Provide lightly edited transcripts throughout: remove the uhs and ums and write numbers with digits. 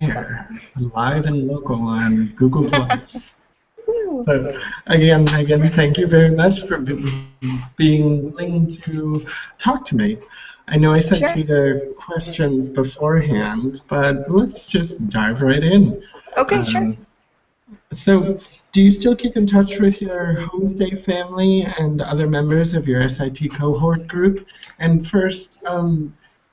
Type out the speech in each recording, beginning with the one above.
Here, live and local on Google Plus. Woo. So again, thank you very much for being willing to talk to me. I know I sent Sure. you the questions beforehand, but let's just dive right in. Okay, sure. Um, so, do you still keep in touch with your homestay family and other members of your SIT cohort group? And first,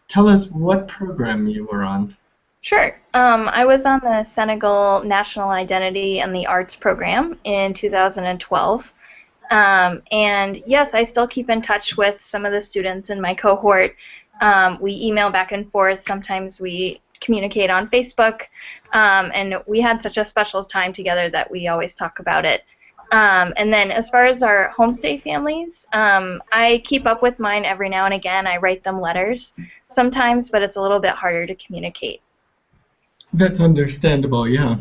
tell us what program you were on. Sure. I was on the Senegal National Identity and the Arts program in 2012. And yes, I still keep in touch with some of the students in my cohort. We email back and forth. Sometimes we communicate on Facebook. And we had such a special time together that we always talk about it. And then as far as our homestay families, I keep up with mine every now and again. I write them letters sometimes, but it's a little bit harder to communicate. That's understandable, yeah.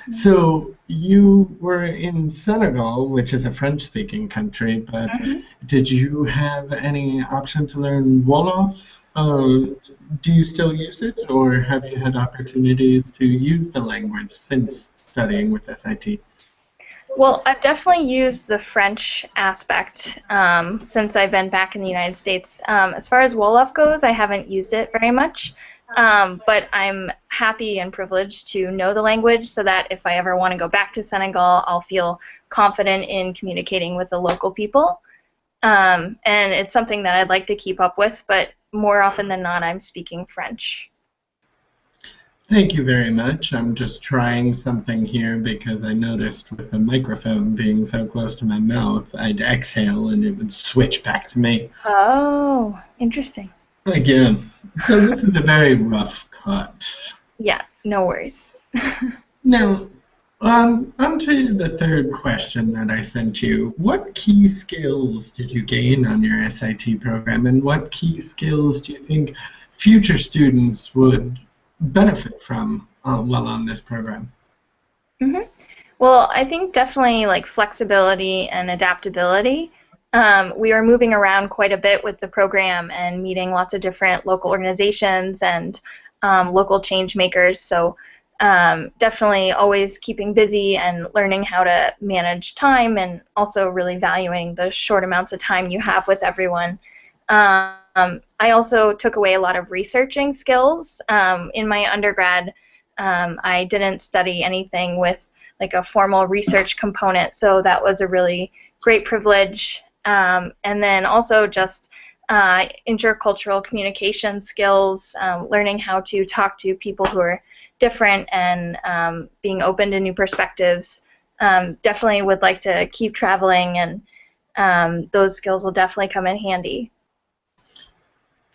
So you were in Senegal, which is a French-speaking country, but Mhm. did you have any option to learn Wolof? Do you still use it, or have you had opportunities to use the language since studying with SIT? Well, I've definitely used the French aspect since I've been back in the United States. As far as Wolof goes, I haven't used it very much, but I'm happy and privileged to know the language so that if I ever want to go back to Senegal, I'll feel confident in communicating with the local people. And it's something that I'd like to keep up with, but more often than not, I'm speaking French. Thank you very much. I'm just trying something here because I noticed with the microphone being so close to my mouth, I'd exhale and it would switch back to me. Oh, interesting. Again, so this is a very rough cut. Yeah, no worries. Now, on to the third question that I sent you. What key skills did you gain on your SIT program, and what key skills do you think future students would benefit from while on this program? hmm Well, I think definitely like flexibility and adaptability. We were moving around quite a bit with the program and meeting lots of different local organizations and local change makers. So definitely always keeping busy and learning how to manage time and also really valuing the short amounts of time you have with everyone. I also took away a lot of researching skills. In my undergrad, I didn't study anything with like a formal research component, so that was a really great privilege. And then also just intercultural communication skills, learning how to talk to people who are different and being open to new perspectives. Definitely would like to keep traveling, and those skills will definitely come in handy.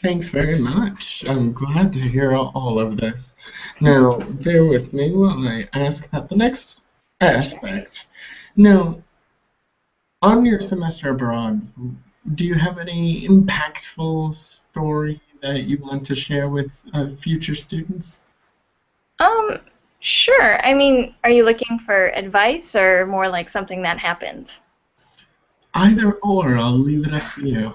Thanks very much. I'm glad to hear all of this. Now, bear with me while I ask about the next aspect. Now, on your semester abroad, do you have any impactful story that you want to share with future students? Um, sure. I mean, are you looking for advice or more like something that happened? Either or, I'll leave it up to you.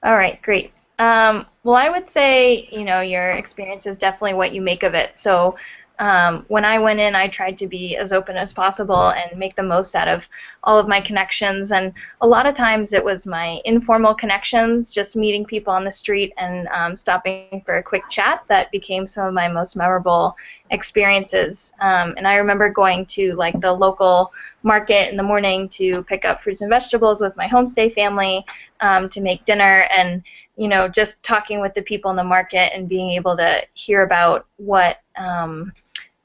All right, great. Well, I would say, your experience is definitely what you make of it. So, when I went in, I tried to be as open as possible and make the most out of all of my connections. And a lot of times it was my informal connections, just meeting people on the street and stopping for a quick chat that became some of my most memorable experiences. And I remember going to like the local market in the morning to pick up fruits and vegetables with my homestay family to make dinner, and just talking with the people in the market and being able to hear about what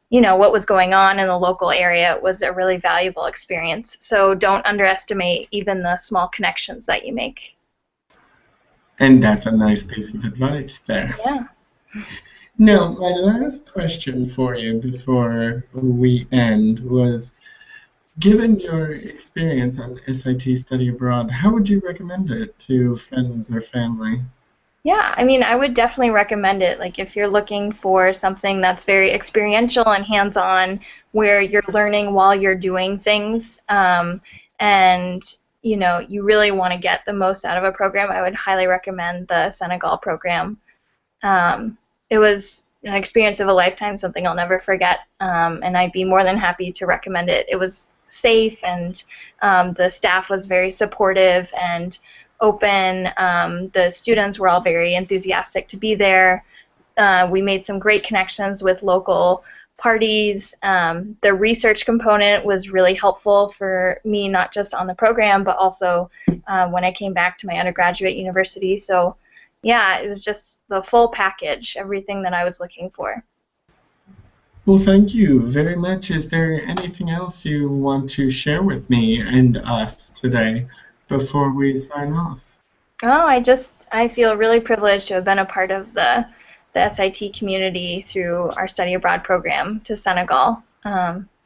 was going on in the local area was a really valuable experience. So don't underestimate even the small connections that you make. And that's a nice piece of advice there. Yeah. Now, my last question for you before we end was, given your experience on SIT study abroad, how would you recommend it to friends or family? Yeah, I mean, I would definitely recommend it. Like, if you're looking for something that's very experiential and hands-on, where you're learning while you're doing things, and you really want to get the most out of a program, I would highly recommend the Senegal program. It was an experience of a lifetime, something I'll never forget, and I'd be more than happy to recommend it. It was safe, and the staff was very supportive and open. The students were all very enthusiastic to be there. We made some great connections with local parties. The research component was really helpful for me, not just on the program, but also when I came back to my undergraduate university. So yeah, it was just the full package, everything that I was looking for. Well, thank you very much. Is there anything else you want to share with me and us today before we sign off? Oh, I feel really privileged to have been a part of the SIT community through our study abroad program to Senegal.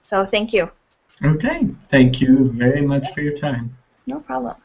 So thank you. Okay, thank you very much for your time. No problem.